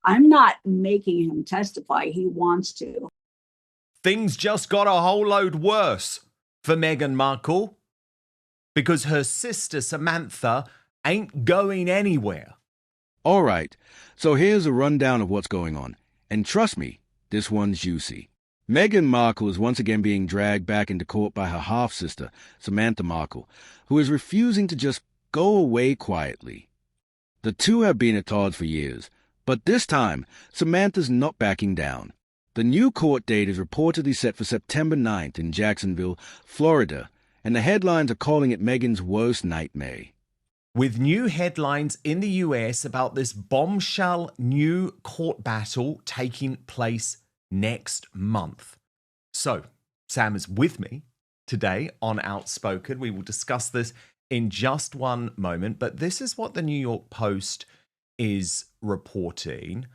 I'm not making him testify. He wants to. Things just got a whole load worse for Meghan Markle because her sister Samantha ain't going anywhere. All right, so here's a rundown of what's going on. And trust me, this one's juicy. Meghan Markle is once again being dragged back into court by her half-sister, Samantha Markle, who is refusing to just go away quietly. The two have been at odds for years, but this time, Samantha's not backing down. The new court date is reportedly set for September 9th in Jacksonville, Florida, and the headlines are calling it Meghan's worst nightmare. With new headlines in the US about this bombshell new court battle taking place next month. So, Sam is with me today on Outspoken. We will discuss this in just one moment, but this is what the New York Post is reporting.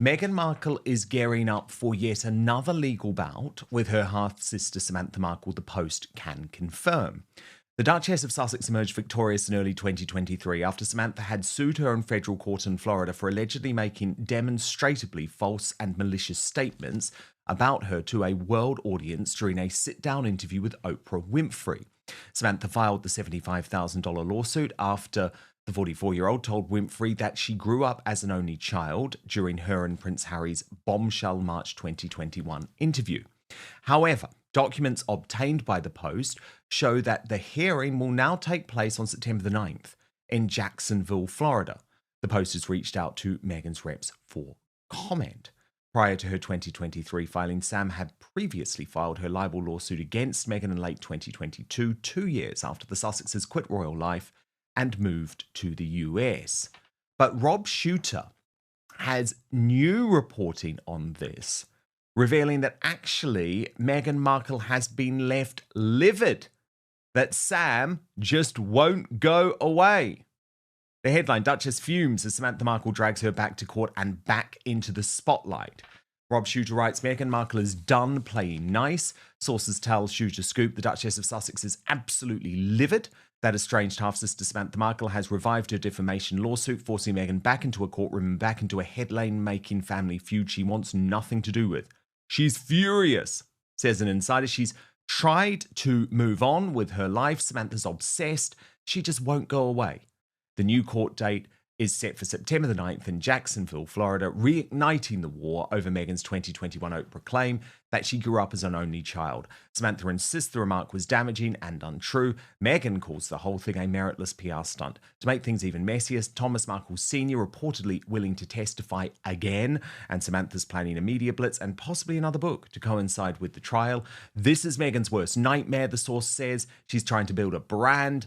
Meghan Markle is gearing up for yet another legal bout with her half-sister Samantha Markle, the Post can confirm. The Duchess of Sussex emerged victorious in early 2023 after Samantha had sued her in federal court in Florida for allegedly making demonstrably false and malicious statements about her to a world audience during a sit-down interview with Oprah Winfrey. Samantha filed the $75,000 lawsuit after the 44-year-old told Winfrey that she grew up as an only child during her and Prince Harry's bombshell March 2021 interview. However, documents obtained by the Post show that the hearing will now take place on September the 9th in Jacksonville, Florida. The Post has reached out to Meghan's reps for comment. Prior to her 2023 filing, Sam had previously filed her libel lawsuit against Meghan in late 2022, 2 years after the Sussexes quit royal life and moved to the US. But Rob Shooter has new reporting on this, revealing that actually Meghan Markle has been left livid, that Sam just won't go away. The headline, Duchess fumes as Samantha Markle drags her back to court and back into the spotlight. Rob Shooter writes, Meghan Markle is done playing nice. Sources tell Shooter Scoop the Duchess of Sussex is absolutely livid that estranged half-sister Samantha Markle has revived her defamation lawsuit, forcing Meghan back into a courtroom and back into a headline-making family feud she wants nothing to do with. She's furious, says an insider. She's tried to move on with her life. Samantha's obsessed. She just won't go away. The new court date is set for September the 9th in Jacksonville, Florida, reigniting the war over Meghan's 2021 Oprah claim that she grew up as an only child. Samantha insists the remark was damaging and untrue. Meghan calls the whole thing a meritless PR stunt. To make things even messier, Thomas Markle Sr. reportedly willing to testify again, and Samantha's planning a media blitz and possibly another book to coincide with the trial. This is Meghan's worst nightmare, the source says. She's trying to build a brand,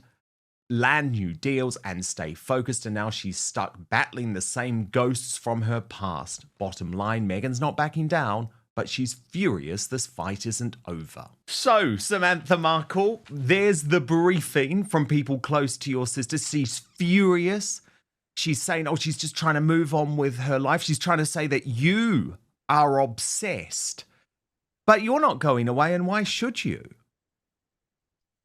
land new deals, and stay focused, and now she's stuck battling the same ghosts from her past. Bottom line, Meghan's not backing down, but she's furious this fight isn't over. So, Samantha Markle, there's the briefing from people close to your sister. She's furious. She's saying, oh, she's just trying to move on with her life. She's trying to say that you are obsessed. But you're not going away, and why should you?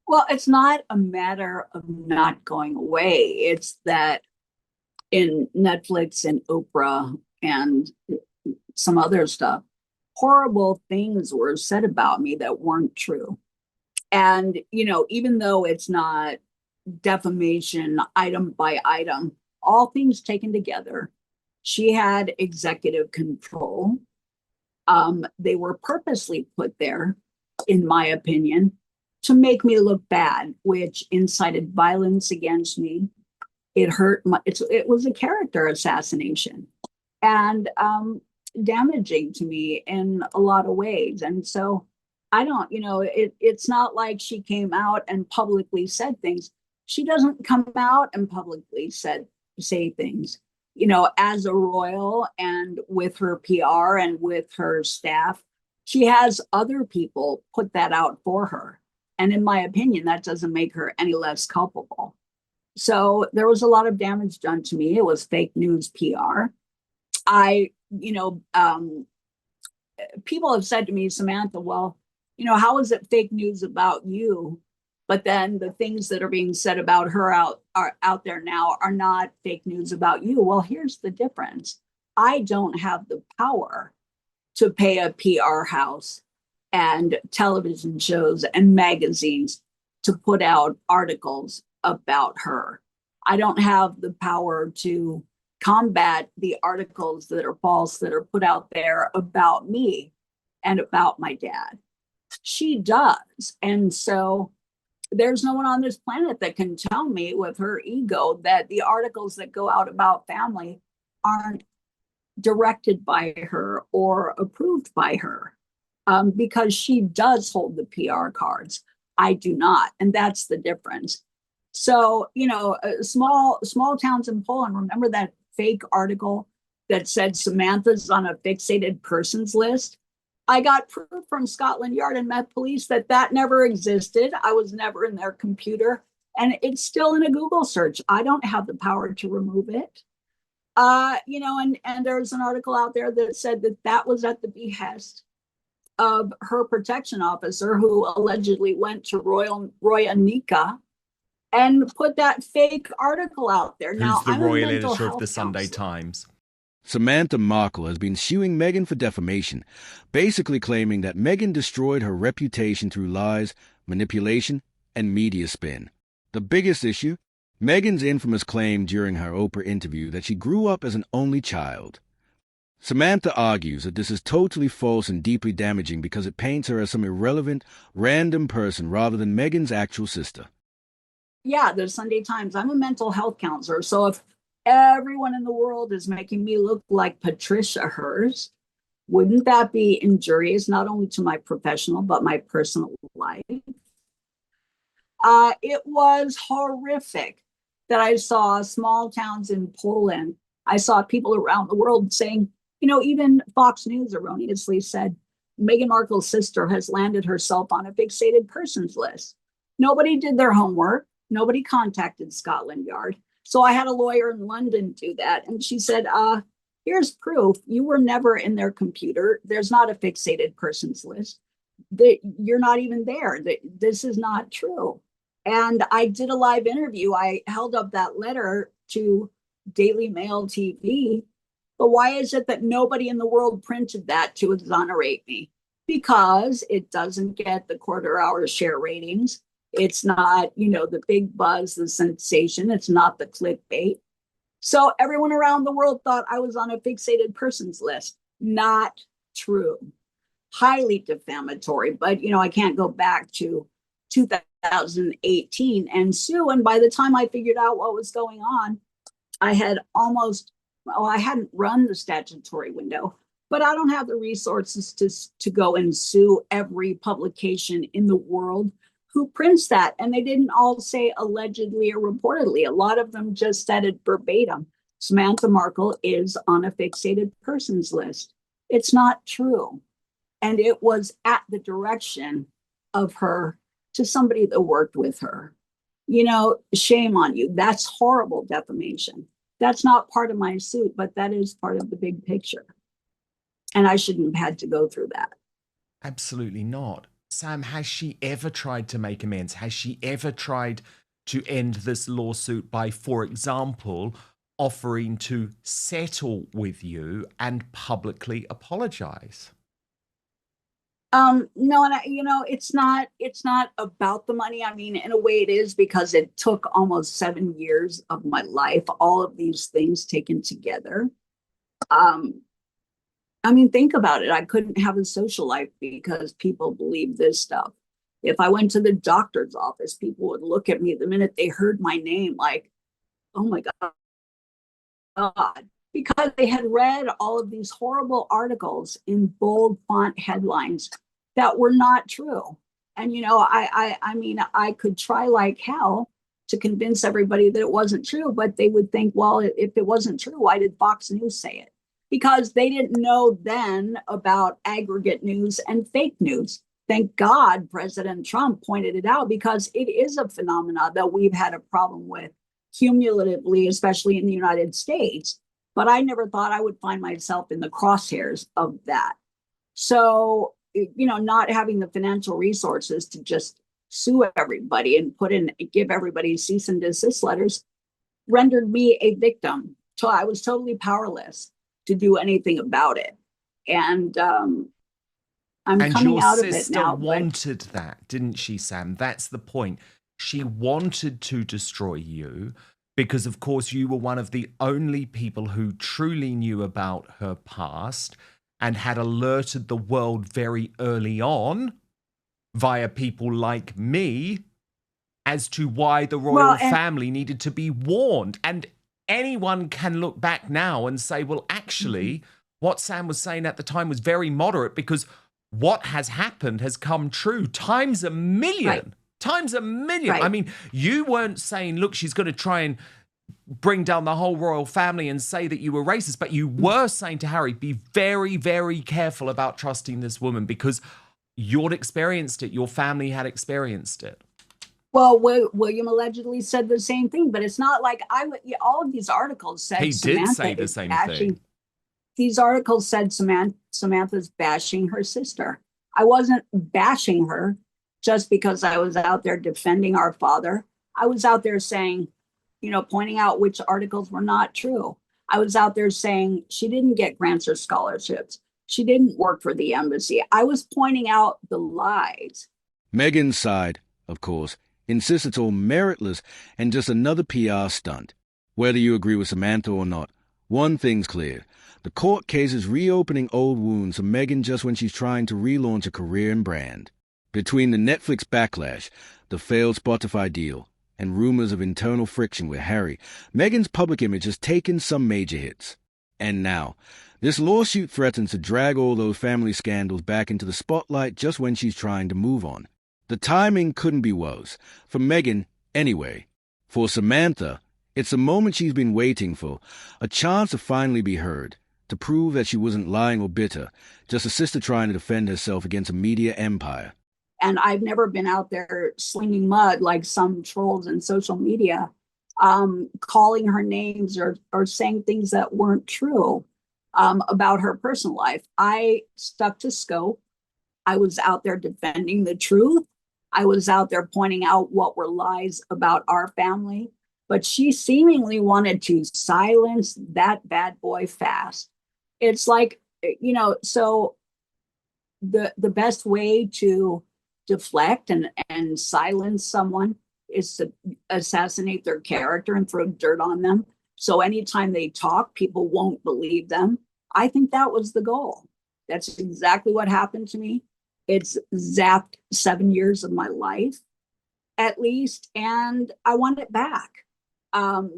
Well, it's not a matter of not going away. It's that in Netflix and Oprah and some other stuff, horrible things were said about me that weren't true. And, even though it's not defamation item by item, all things taken together, she had executive control. They wwere purposely put there, in my opinion, to make me look bad, which incited violence against me. It hurt it was a character assassination and damaging to me in a lot of ways. And so I don't, it's not like she came out and publicly said things. She doesn't come out and publicly say things, as a royal and with her PR and with her staff. She has other people put that out for her. And in my opinion, that doesn't make her any less culpable. So there was a lot of damage done to me. It was fake news PR. People have said to me, Samantha, well, how is it fake news about you? But then the things that are being said about her out there now are not fake news about you. Well, here's the difference. I don't have the power to pay a PR house and television shows and magazines to put out articles about her. I don't have the power to combat the articles that are false that are put out there about me and about my dad. She does. And so there's no one on this planet that can tell me with her ego that the articles that go out about family aren't directed by her or approved by her, because she does hold the PR cards. I do not. And that's the difference. So, small towns in Poland, remember that fake article that said Samantha's on a fixated persons list? I got proof from Scotland Yard and Met Police that that never existed. I was never in their computer, and it's still in a Google search. I don't have the power to remove it. And there's an article out there that said that that was at the behest of her protection officer, who allegedly went to Roy Anika and put that fake article out there. Who's the royal editor of the Sunday Times? Samantha Markle has been suing Meghan for defamation, basically claiming that Meghan destroyed her reputation through lies, manipulation, and media spin. The biggest issue? Meghan's infamous claim during her Oprah interview that she grew up as an only child. Samantha argues that this is totally false and deeply damaging because it paints her as some irrelevant, random person rather than Meghan's actual sister. Yeah, the Sunday Times. I'm a mental health counselor. So if everyone in the world is making me look like Patricia Hearst, wouldn't that be injurious not only to my professional but my personal life? It was horrific that I saw small towns in Poland. I saw people around the world saying, even Fox News erroneously said Meghan Markle's sister has landed herself on a fixated persons list. Nobody did their homework. Nobody contacted Scotland Yard. So I had a lawyer in London do that. And she said, here's proof. You were never in their computer. There's not a fixated persons list. You're not even there. This is not true. And I did a live interview. I held up that letter to Daily Mail TV. But why is it that nobody in the world printed that to exonerate me? Because it doesn't get the quarter-hour share ratings. It's not, the big buzz, the sensation. It's not the clickbait. So everyone around the world thought I was on a fixated persons list. Not true. Highly defamatory. But, I can't go back to 2018 and sue. And by the time I figured out what was going on, I had I hadn't run the statutory window, but I don't have the resources to go and sue every publication in the world who prints that. And they didn't all say allegedly or reportedly. A lot of them just said it verbatim. Samantha Markle is on a fixated persons list. It's not true. And it was at the direction of her to somebody that worked with her. Shame on you. That's horrible defamation. That's not part of my suit, but that is part of the big picture. And I shouldn't have had to go through that. Absolutely not. Sam, has she ever tried to make amends? Has she ever tried to end this lawsuit by, for example, offering to settle with you and publicly apologize? No, and it's not about the money. I mean, in a way it is, because it took almost 7 years of my life, all of these things taken together. Think about it. I couldn't have a social life because people believe this stuff. If I went to the doctor's office, people would look at me the minute they heard my name like, oh my God, because they had read all of these horrible articles in bold font headlines that were not true. And, I could try like hell to convince everybody that it wasn't true, but they would think, well, if it wasn't true, why did Fox News say it? Because they didn't know then about aggregate news and fake news. Thank God President Trump pointed it out, because it is a phenomenon that we've had a problem with cumulatively, especially in the United States. But I never thought I would find myself in the crosshairs of that. So, not having the financial resources to just sue everybody and give everybody cease and desist letters rendered me a victim. So I was totally powerless. to do anything about it. And I'm And coming your out of it sister now. wanted that, didn't she, Sam? That's the point. She wanted to destroy you because, of course, you were one of the only people who truly knew about her past and had alerted the world very early on via people like me as to why the royal family needed to be warned. And anyone can look back now and say, well, actually, what Sam was saying at the time was very moderate because what has happened has come true times a million. Right. Times a million. Right. I mean, you weren't saying, look, she's going to try and bring down the whole royal family and say that you were racist, but you were saying to Harry, be very, very careful about trusting this woman because you'd experienced it. Your family had experienced it. Well, William allegedly said the same thing, but it's not like all of these articles said He did say the same thing. These articles said Samantha's bashing her sister. I wasn't bashing her just because I was out there defending our father. I was out there saying, pointing out which articles were not true. I was out there saying she didn't get grants or scholarships. She didn't work for the embassy. I was pointing out the lies. Meghan's side, of course, insists it's all meritless and just another PR stunt. Whether you agree with Samantha or not, one thing's clear. The court case is reopening old wounds for Meghan just when she's trying to relaunch a career and brand. Between the Netflix backlash, the failed Spotify deal, and rumors of internal friction with Harry, Meghan's public image has taken some major hits. And now, this lawsuit threatens to drag all those family scandals back into the spotlight just when she's trying to move on. The timing couldn't be worse. For Meghan, anyway. For Samantha, it's a moment she's been waiting for, a chance to finally be heard, to prove that she wasn't lying or bitter, just a sister trying to defend herself against a media empire. And I've never been out there slinging mud like some trolls in social media, calling her names or saying things that weren't true about her personal life. I stuck to scope. I was out there defending the truth. I was out there pointing out what were lies about our family. But she seemingly wanted to silence that bad boy fast. It's like, so the best way to deflect and silence someone is to assassinate their character and throw dirt on them. So anytime they talk, people won't believe them. I think that was the goal. That's exactly what happened to me. It's zapped 7 years of my life, at least, and I want it back.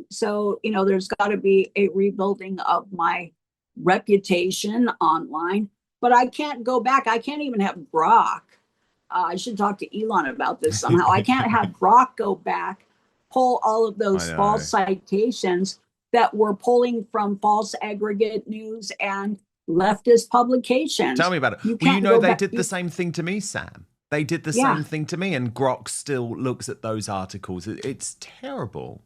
So, there's got to be a rebuilding of my reputation online, but I can't go back. I can't even have Grok. I should talk to Elon about this somehow. I can't have Grok go back, pull all of those false citations that were pulling from false aggregate news and leftist publications. Tell me about it. They did the same thing to me, Sam. They did the same thing to me, and Grok still looks at those articles. It's terrible.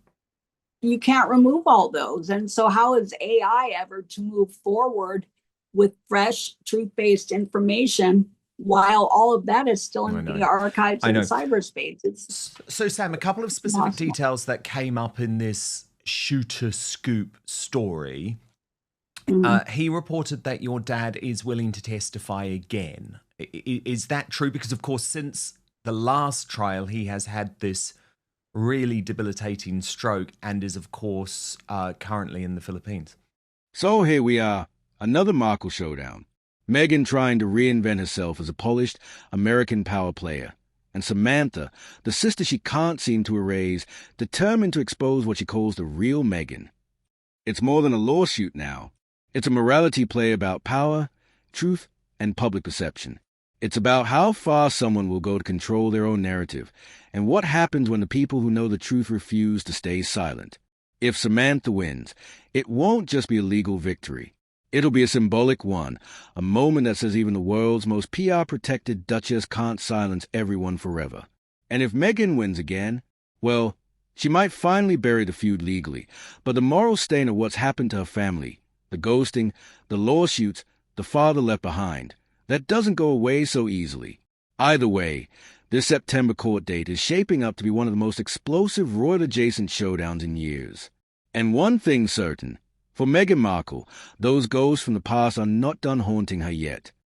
You can't remove all those. And so how is AI ever to move forward with fresh, truth-based information while all of that is still in the archives in cyberspace? So, Sam, a couple of specific details that came up in this shooter scoop story. He reported that your dad is willing to testify again. Is that true? Because, of course, since the last trial, he has had this really debilitating stroke and is, of course, currently in the Philippines. So here we are, another Markle showdown. Meghan trying to reinvent herself as a polished American power player, and Samantha, the sister she can't seem to erase, determined to expose what she calls the real Meghan. It's more than a lawsuit now. It's a morality play about power, truth, and public perception. It's about how far someone will go to control their own narrative, and what happens when the people who know the truth refuse to stay silent. If Samantha wins, it won't just be a legal victory. It'll be a symbolic one, a moment that says even the world's most PR-protected duchess can't silence everyone forever. And if Meghan wins again, well, she might finally bury the feud legally, but the moral stain of what's happened to her family, the ghosting, the lawsuits, the father left behind, that doesn't go away so easily. Either way, this September court date is shaping up to be one of the most explosive royal-adjacent showdowns in years. And one thing's certain, For Meghan Markle, those ghosts from the past are not done haunting her yet.